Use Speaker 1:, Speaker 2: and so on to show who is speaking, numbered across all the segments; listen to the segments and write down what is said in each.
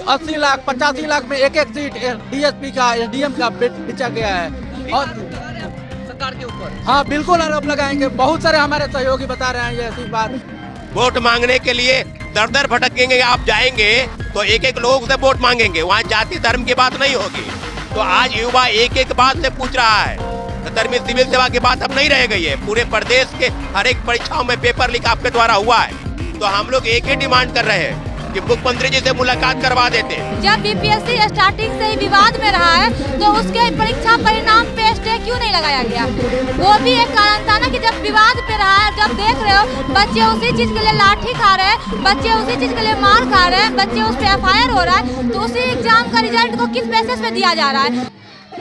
Speaker 1: 80 लाख 85 लाख में एक seat DSP का एसडीएम का बेचा गया है। और
Speaker 2: सरकार के ऊपर
Speaker 1: हाँ बिल्कुल आरोप लगाएंगे। बहुत सारे हमारे सहयोगी बता रहे हैं ये ऐसी बात।
Speaker 3: वोट मांगने के लिए दर दर भटकेंगे। आप जाएंगे तो एक एक लोग से वोट मांगेंगे, वहाँ जाति धर्म की बात नहीं होगी। तो आज युवा एक एक बात से पूछ रहा है। 70वीं सिविल सेवा की बात अब नहीं रह गई है। पूरे प्रदेश के हर एक परीक्षाओं में पेपर लीक आपके द्वारा हुआ है। तो हम लोग एक ही डिमांड कर रहे हैं कि मुख्यमंत्री जी से मुलाकात करवा देते।
Speaker 4: जब बीपीएससी स्टार्टिंग से ही विवाद में रहा है तो उसके परीक्षा परिणाम पे स्टे क्यों नहीं लगाया गया? वो भी एक कारण था ना कि जब विवाद पे रहा है, जब देख रहे हो बच्चे उसी चीज के लिए लाठी खा रहे हैं, बच्चे उसी चीज के लिए मार खा रहे हैं, बच्चे उस पर FIR हो रहा है, तो उसी एग्जाम का रिजल्ट को किस बेसिस पे दिया जा रहा है?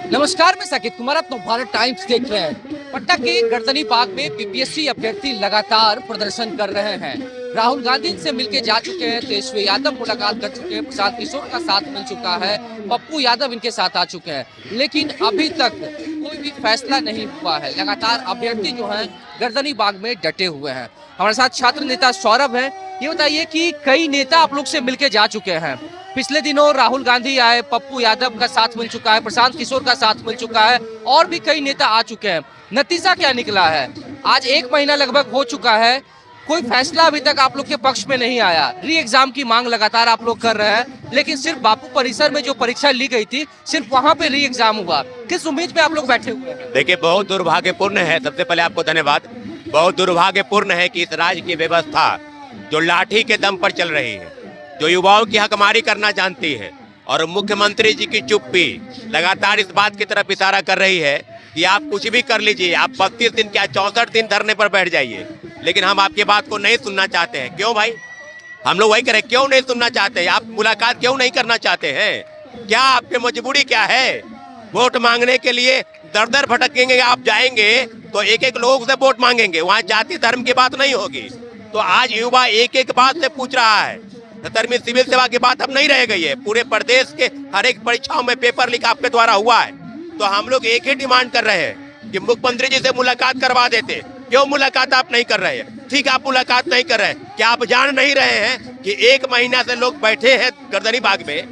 Speaker 2: नमस्कार, मैं साकिब कुमार, आप भारत टाइम्स देख रहे हैं। पटना के गर्दनी बाग में बीपीएससी अभ्यर्थी लगातार प्रदर्शन कर रहे हैं। राहुल गांधी से मिलके जा चुके हैं, तेजस्वी यादव मुलाकात कर चुके हैं, प्रशांत किशोर का साथ मिल चुका है, पप्पू यादव इनके साथ आ चुके हैं, लेकिन अभी तक कोई भी फैसला नहीं हुआ है। लगातार अभ्यर्थी जो हैं गर्दनी बाग में डटे हुए हैं। हमारे साथ छात्र नेता सौरभ हैं। ये बताइए कि कई नेता आप लोग से मिलके जा चुके हैं। पिछले दिनों राहुल गांधी आए, पप्पू यादव का साथ मिल चुका है, प्रशांत किशोर का साथ मिल चुका है, और भी कई नेता आ चुके हैं। नतीजा क्या निकला है? आज 1 महीना लगभग हो चुका है, कोई फैसला अभी तक आप लोग के पक्ष में नहीं आया। री एग्जाम की मांग लगातार आप लोग कर रहे हैं, लेकिन सिर्फ बापू परिसर में जो परीक्षा ली गई थी, सिर्फ वहां पे री एग्जाम हुआ। किस उम्मीद पे आप लोग बैठे हुए हैं?
Speaker 3: देखिए, बहुत दुर्भाग्यपूर्ण है। सबसे पहले आपको धन्यवाद। बहुत दुर्भाग्यपूर्ण है कि इस राज्य की व्यवस्था जो लाठी के दम पर चल रही है, जो युवाओं की हकमारी करना जानती है, और मुख्यमंत्री जी की चुप्पी लगातार इस बात की तरफ इशारा कर रही है कि आप कुछ भी कर लीजिए, आप 32 दिन क्या 64 दिन धरने पर बैठ जाइए, लेकिन हम आपकी बात को नहीं सुनना चाहते हैं। क्यों भाई? हम लोग वही करें, क्यों नहीं सुनना चाहते हैं? आप मुलाकात क्यों नहीं करना चाहते हैं? क्या आपकी मजबूरी क्या है? वोट मांगने के लिए दर दर भटकेंगे। आप जाएंगे तो एक एक लोग से वोट मांगेंगे, वहाँ जाति धर्म की बात नहीं होगी। तो आज युवा एक एक बात से पूछ रहा है। 70वीं सिविल सेवा की बात अब नहीं रह गई है। पूरे प्रदेश के हर एक परीक्षाओं में पेपर लीक आपके द्वारा हुआ है। तो हम लोग एक ही डिमांड कर रहे हैं कि मुख्यमंत्री जी से मुलाकात करवा देते। क्यों मुलाकात आप नहीं कर रहे हैं? ठीक, आप मुलाकात नहीं कर रहे हैं, क्या आप जान नहीं रहे हैं कि 1 महीना से लोग बैठे हैं गर्दनी बाग में?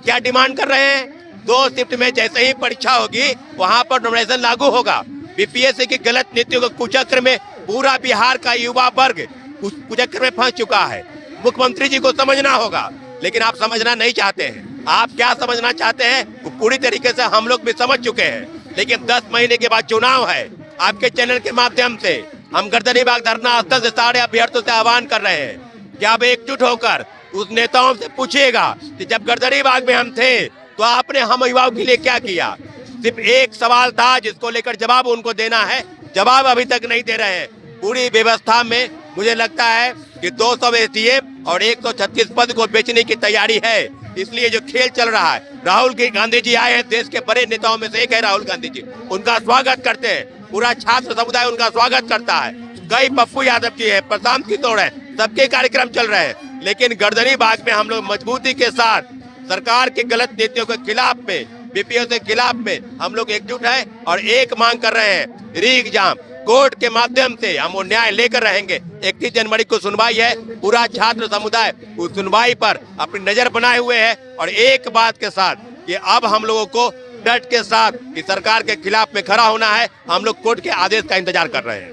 Speaker 3: क्या डिमांड कर रहे हैं? 2 शिफ्ट में जैसे ही परीक्षा होगी वहां पर नॉमिनेशन लागू होगा। बीपीएससी की गलत नीतियों के कुचक्र में पूरा बिहार का युवा वर्ग कुचक्र में फंस चुका है। मुख्यमंत्री जी को समझना होगा, लेकिन आप समझना नहीं चाहते हैं। आप क्या समझना चाहते हैं वो पूरी तरीके से हम लोग भी समझ चुके हैं, लेकिन 10 महीने के बाद चुनाव है। आपके चैनल के माध्यम से हम गर्दनी बाग धरना स्थल से सारे अभ्यर्थियों से आह्वान कर रहे हैं कि आप एकजुट होकर उस नेताओं से पूछिएगा कि जब गर्दनी बाग में हम थे तो आपने हम युवाओं के लिए क्या किया। सिर्फ एक सवाल था जिसको लेकर जवाब उनको देना है, जवाब अभी तक नहीं दे रहे हैं। पूरी व्यवस्था में मुझे लगता है कि 200 एसडीएम और 136 पद को बेचने की तैयारी है। इसलिए जो खेल चल रहा है, राहुल गांधी जी आए हैं, देश के बड़े नेताओं में से एक है राहुल गांधी जी, उनका स्वागत करते हैं। पूरा छात्र समुदाय उनका स्वागत करता है। कई पप्पू यादव जी है, प्रशांत किशोर है, सबके कार्यक्रम चल रहे हैं, लेकिन गर्दनी बाग में हम लोग मजबूती के साथ सरकार की गलत नीतियों के खिलाफ में, बीपीएससी के खिलाफ में हम लोग एकजुट है और एक मांग कर रहे हैं, री एग्जाम। कोर्ट के माध्यम से हम वो न्याय लेकर रहेंगे। 31 जनवरी को सुनवाई है, पूरा छात्र समुदाय उस सुनवाई पर अपनी नजर बनाए हुए है, और एक बात के साथ कि अब हम लोगों को डट के साथ कि सरकार के खिलाफ में खड़ा होना है। हम लोग कोर्ट के आदेश का इंतजार कर रहे हैं।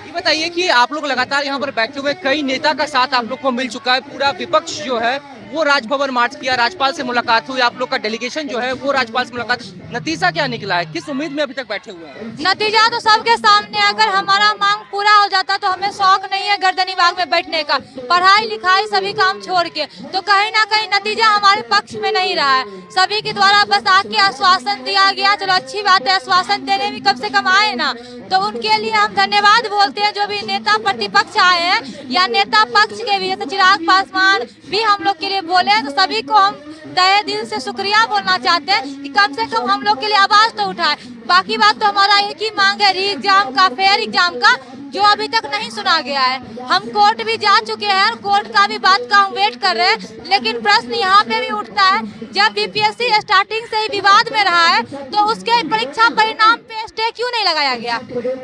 Speaker 2: ये बताइए कि आप लोग लगातार यहाँ पर बैठे हुए, कई नेता का साथ आप लोग को मिल चुका है, पूरा विपक्ष जो है वो राजभवन मार्च किया, राज्यपाल से मुलाकात हुई, आप लोग का डेलीगेशन जो है वो राज्यपाल से मुलाकात। नतीजा क्या निकला है? किस उम्मीद में अभी तक बैठे हुए हैं?
Speaker 4: नतीजा तो सबके सामने, अगर हमारा मांग पूरा हो जाता तो हमें शौक नहीं है गर्दनी बाग में बैठने का, पढ़ाई लिखाई सभी काम छोड़ के। तो कहीं ना कहीं नतीजा हमारे पक्ष में नहीं रहा है। सभी के द्वारा बस आके आश्वासन दिया गया, चलो अच्छी बात है, आश्वासन देने भी कम से कम आए ना, तो उनके लिए हम धन्यवाद बोलते हैं। जो भी नेता प्रतिपक्ष आए हैं या नेता पक्ष के भी, जैसे चिराग पासवान भी हम लोग के लिए बोले, तो सभी को हम तहे दिल से शुक्रिया बोलना चाहते हैं कि कम से कम हम लोग के लिए आवाज तो उठाए। बाकी बात तो हमारा एक ही मांग है री एग्जाम का, फेयर एग्जाम का, जो अभी तक नहीं सुना गया है। हम कोर्ट भी जा चुके हैं, कोर्ट का भी बात का हम वेट कर रहे हैं, लेकिन प्रश्न यहाँ पे भी उठता है, जब बीपीएससी स्टार्टिंग से ही विवाद में रहा है तो उसके परीक्षा परिणाम पे स्टे क्यों नहीं लगाया गया?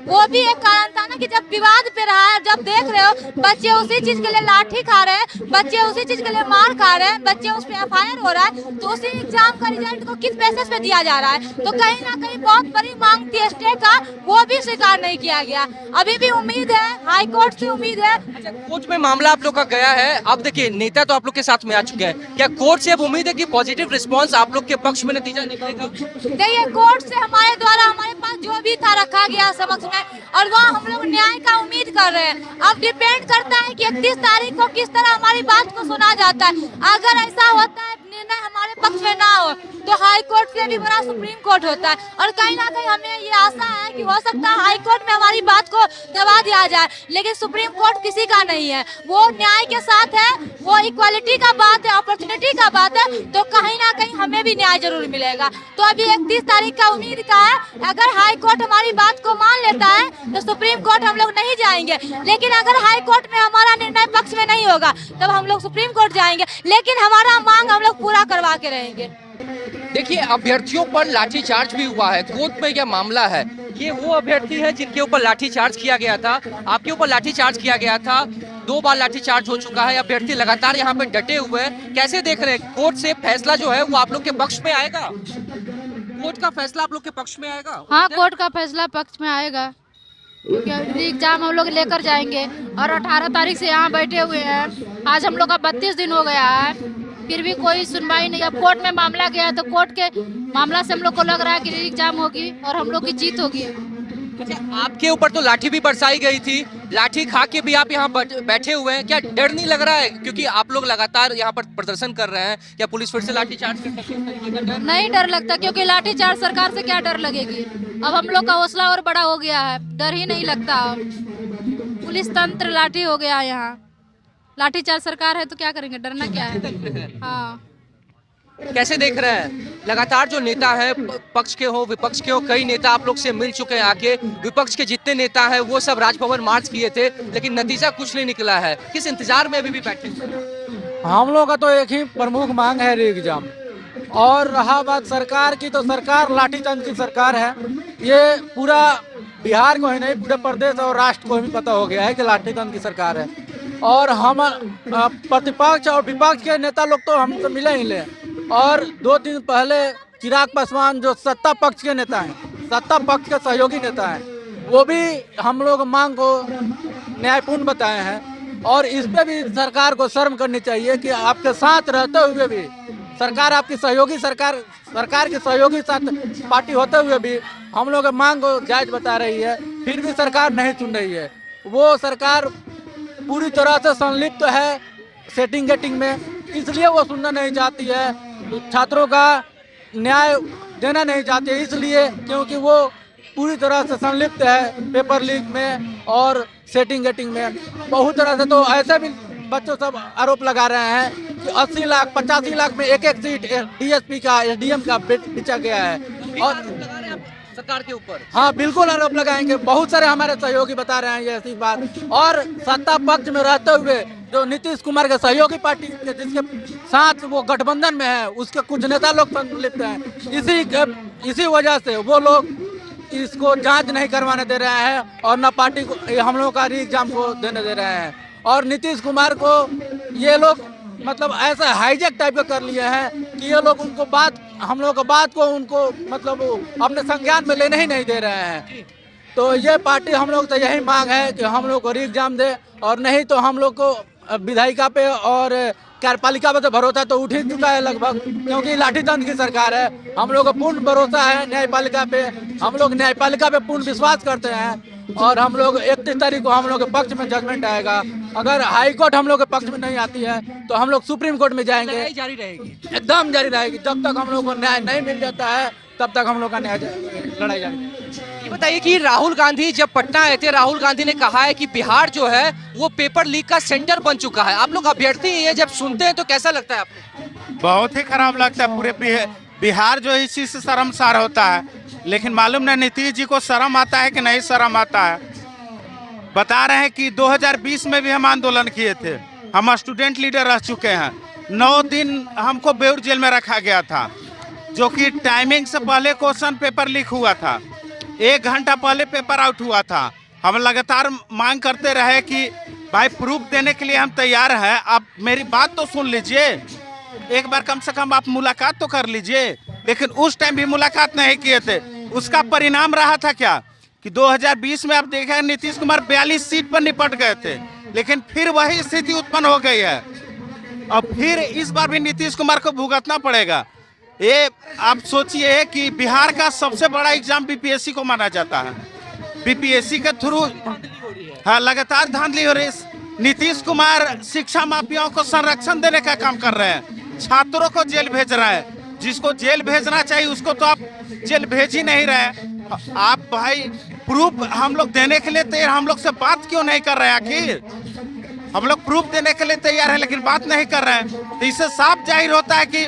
Speaker 4: वो भी एक कारण था ना कि जब विवाद पे रहा है, जब देख रहे हो बच्चे उसी चीज के लिए लाठी खा रहे हैं, बच्चे उसी चीज के लिए मार खा रहे हैं, बच्चे उस पर FIR हो रहा है, तो उसी एग्जाम का रिजल्ट को किस बेसिस पे दिया जा रहा है? तो कहीं ना कहीं बहुत बड़ी मांग थी स्टे का, वो भी स्वीकार नहीं किया गया। अभी भी उम्मीद है, हाई कोर्ट से उम्मीद है।
Speaker 2: अच्छा, कोर्ट में मामला आप लोग का गया है, अब देखिए नेता तो आप लोग के साथ में आ चुके हैं, क्या कोर्ट से अब उम्मीद है कि पॉजिटिव रिस्पांस आप लोग के पक्ष में नतीजा निकलेगा?
Speaker 4: देखिए, कोर्ट से हमारे द्वारा हमारे पास जो भी था रखा गया समक्ष में, और वहाँ हम लोग न्याय का उम्मीद कर रहे हैं। अब डिपेंड करता है कि 31 तारीख को किस तरह हमारी बात को सुना जाता है। अगर ऐसा होता है निर्णय हमारे पक्ष में ना हो तो हाई कोर्ट से भी बड़ा सुप्रीम कोर्ट होता है, और कहीं ना कहीं हमें ये आशा है कि हो सकता है हाई कोर्ट में हमारी बात को दबा दिया जाए, लेकिन सुप्रीम कोर्ट किसी का नहीं है, वो न्याय के साथ है, वो इक्वालिटी का बात है, अपॉर्चुनिटी का बात है, तो कहीं ना कहीं हमें भी न्याय जरूर मिलेगा। तो अभी 31 तारीख का उम्मीद का है, अगर हाई कोर्ट हमारी बात को मान लेता है तो सुप्रीम कोर्ट हम लोग नहीं जाएंगे, लेकिन अगर हाई कोर्ट में हमारा निर्णय पक्ष में नहीं होगा तब हम लोग सुप्रीम कोर्ट जाएंगे, लेकिन हमारा मांग हम लोग पूरा करवा के रहेंगे।
Speaker 2: देखिए, अभ्यर्थियों पर लाठीचार्ज भी हुआ है, कोर्ट में यह मामला है। ये वो अभ्यर्थी है जिनके ऊपर लाठीचार्ज किया गया था, आपके ऊपर लाठीचार्ज किया गया था, 2 बार लाठीचार्ज हो चुका है, अभ्यर्थी लगातार यहाँ पे डटे हुए हैं। कैसे देख रहे हैं, कोर्ट से फैसला जो है वो आप लोग के पक्ष में आएगा? कोर्ट का फैसला आप लोग के पक्ष में आएगा?
Speaker 5: हाँ, कोर्ट का फैसला पक्ष में आएगा, क्योंकि एग्जाम हम लोग लेकर जाएंगे और 18 तारीख से यहाँ बैठे हुए हैं। आज हम लोग का 32 दिन हो गया है, फिर भी कोई सुनवाई नहीं। अब कोर्ट में मामला गया है तो कोर्ट के मामला से हम लोग को लग रहा है कि एग्जाम होगी और हम लोग की जीत होगी।
Speaker 2: अच्छा, आपके ऊपर तो लाठी भी बरसाई गई थी, लाठी खा के भी आप यहाँ बैठे हुए हैं, क्या डर नहीं लग रहा है? क्योंकि आप लोग लगातार यहाँ पर प्रदर्शन कर रहे हैं, क्या पुलिस फिर से लाठीचार्ज कर सकती है?
Speaker 5: नहीं डर लगता, क्योंकि लाठीचार्ज सरकार से क्या डर लगेगी। अब हम लोग का हौसला और बड़ा हो गया है, डर ही नहीं लगता। पुलिस तंत्र लाठी हो गया है यहाँ, लाठीचार्ज सरकार है तो क्या करेंगे, डरना क्या है। हाँ,
Speaker 2: कैसे देख रहे हैं? लगातार जो नेता है, पक्ष के हो विपक्ष के हो, कई नेता आप लोग से मिल चुके हैं आके, विपक्ष के जितने नेता हैं वो सब राजभवन मार्च किए थे, लेकिन नतीजा कुछ नहीं निकला है। किस इंतजार में अभी भी बैठे हैं?
Speaker 1: हम लोग का तो एक ही प्रमुख मांग है री एग्जाम, और रहा बात सरकार की, तो सरकार लाठीचार्ज की सरकार है। ये पूरा बिहार को ही नहीं, पूरे प्रदेश और राष्ट्र को भी पता हो गया है कि लाठीचार्ज की सरकार है। और हम प्रतिपक्ष और विपक्ष के नेता लोग तो हमसे मिले ही ले, और 2 दिन पहले चिराग पासवान जो सत्ता पक्ष के नेता हैं, सत्ता पक्ष के सहयोगी नेता हैं, वो भी हम लोग मांग को न्यायपूर्ण बताए हैं। और इस पे भी सरकार को शर्म करनी चाहिए कि आपके साथ रहते हुए भी सरकार आपकी सहयोगी सरकार की सहयोगी साथ पार्टी होते हुए भी हम लोग मांग को जायज बता रही है, फिर भी सरकार नहीं सुन रही है। वो सरकार पूरी तरह से संलिप्त है सेटिंग गेटिंग में, इसलिए वो सुनना नहीं चाहती है, छात्रों का न्याय देना नहीं चाहती है, इसलिए क्योंकि वो पूरी तरह से संलिप्त है पेपर लीक में और सेटिंग गेटिंग में। बहुत तरह से तो ऐसे भी बच्चों सब आरोप लगा रहे हैं कि 80 लाख 85 लाख में एक सीट DSP का SDM का बेचा गया है, और
Speaker 2: सरकार के ऊपर
Speaker 1: हाँ बिल्कुल आरोप लगाएंगे। बहुत सारे हमारे सहयोगी बता रहे हैं ये ऐसी बात, और सत्ता पक्ष में रहते हुए जो नीतीश कुमार के सहयोगी पार्टी के जिसके साथ वो गठबंधन में है, उसके कुछ नेता लोग संलिप्त हैं। इसी वजह से वो लोग इसको जांच नहीं करवाने दे रहे हैं और न पार्टी को हम लोग का री एग्जाम को देने दे रहे हैं। और नीतीश कुमार को ये लोग मतलब ऐसा हाईजैक टाइप का कर लिए हैं कि ये लोग उनको हम लोग का बात को उनको मतलब अपने संज्ञान में लेने ही नहीं दे रहे हैं। तो ये पार्टी हम लोग तो यही मांग है कि हम लोग को री एग्जाम दे, और नहीं तो हम लोग को विधायिका पे और कार्यपालिका पे तो भरोसा तो उठ ही चुका है लगभग, क्योंकि लाठीचार्ज की सरकार है। हम लोग को पूर्ण भरोसा है न्यायपालिका पे, हम लोग न्यायपालिका पे पूर्ण विश्वास करते हैं, और हम लोग 31 तारीख को हम लोग के पक्ष में जजमेंट आएगा। अगर हाई कोर्ट हम लोग के पक्ष में नहीं आती है तो हम लोग सुप्रीम कोर्ट में जाएंगे,
Speaker 2: लड़ाई जारी रहेगी,
Speaker 1: एकदम जारी रहेगी। जब तक हम लोग को न्याय नहीं मिल जाता है तब तक हम लोग का न्याय लड़ाई जारी रहेगी।
Speaker 2: ये बताइए कि राहुल गांधी जब पटना आए थे, राहुल गांधी ने कहा है कि बिहार जो है वो पेपर लीक का सेंटर बन चुका है। आप लोग अभ्यर्थी ये जब सुनते हैं तो कैसा लगता है आपको?
Speaker 6: बहुत ही खराब लगता है। पूरे बिहार जो है इस चीज से शर्मसार होता है। लेकिन मालूम नहीं नीतीश जी को शर्म आता है कि नहीं शर्म आता है। बता रहे हैं कि 2020 में भी हम आंदोलन किए थे, हम स्टूडेंट लीडर रह चुके हैं। 9 दिन हमको बेउर जेल में रखा गया था, जो कि टाइमिंग से पहले क्वेश्चन पेपर लीक हुआ था, 1 घंटा पहले पेपर आउट हुआ था। हम लगातार मांग करते रहे कि भाई प्रूफ देने के लिए हम तैयार हैं, आप मेरी बात तो सुन लीजिए, एक बार कम से कम आप मुलाकात तो कर लीजिए। लेकिन उस टाइम भी मुलाकात नहीं किए थे। उसका परिणाम रहा था क्या कि 2020 में आप देखें नीतीश कुमार 42 सीट पर निपट गए थे, लेकिन फिर वही स्थिति उत्पन्न हो गई है। अब फिर इस बार भी नीतीश कुमार को भुगतना पड़ेगा। ये आप सोचिए कि बिहार का सबसे बड़ा एग्जाम बीपीएससी को माना जाता है। बीपीएससी के थ्रू हाँ लगातार धांधली हो रही है। नीतीश कुमार शिक्षा माफियाओं को संरक्षण देने का काम कर रहे हैं, छात्रों को जेल भेज रहे हैं। जिसको जेल भेजना चाहिए उसको तो आप जेल भेज ही नहीं रहे। आप भाई प्रूफ हम लोग देने के लिए तैयार, हम लोग से बात क्यों नहीं कर रहे हैं? आखिर हम लोग प्रूफ देने के लिए तैयार है लेकिन बात नहीं कर रहे हैं। तो इससे साफ जाहिर होता है कि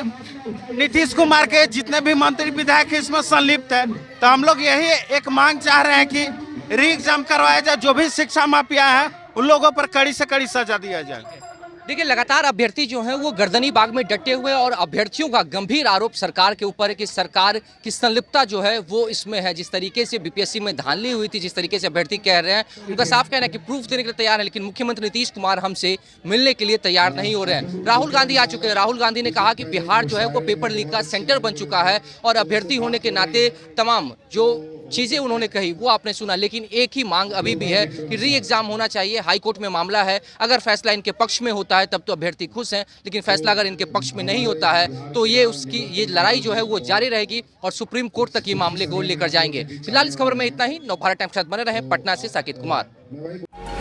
Speaker 6: नीतीश कुमार के जितने भी मंत्री विधायक इसमें संलिप्त है। तो हम लोग यही एक मांग चाह रहे हैं कि री एग्जाम करवाया जाए, जो भी शिक्षा माफिया है उन लोगों पर कड़ी से कड़ी सजा दिया जाए।
Speaker 2: देखिए लगातार अभ्यर्थी जो हैं वो गर्दनी बाग में डटे हुए हैं और अभ्यर्थियों का गंभीर आरोप सरकार के ऊपर है कि सरकार की संलिप्तता जो है वो इसमें है। जिस तरीके से बीपीएससी में धांधली हुई थी, जिस तरीके से अभ्यर्थी कह रहे हैं, उनका साफ कहना है कि प्रूफ देने के लिए तैयार है, लेकिन मुख्यमंत्री नीतीश कुमार हमसे मिलने के लिए तैयार नहीं हो रहे हैं। राहुल गांधी आ चुके हैं। राहुल गांधी ने कहा कि बिहार जो है वो पेपर लीक का सेंटर बन चुका है और अभ्यर्थी होने के नाते तमाम जो चीजें उन्होंने कही वो आपने सुना, लेकिन एक ही मांग अभी भी है कि री एग्जाम होना चाहिए। हाई कोर्ट में मामला है, अगर फैसला इनके पक्ष में होता है तब तो अभ्यर्थी खुश हैं, लेकिन फैसला अगर इनके पक्ष में नहीं होता है तो ये लड़ाई जो है वो जारी रहेगी और सुप्रीम कोर्ट तक ये मामले को लेकर जाएंगे। फिलहाल इस खबर में इतना ही। नवभारत टाइम्स के साथ बने रहें। पटना से साकिब कुमार।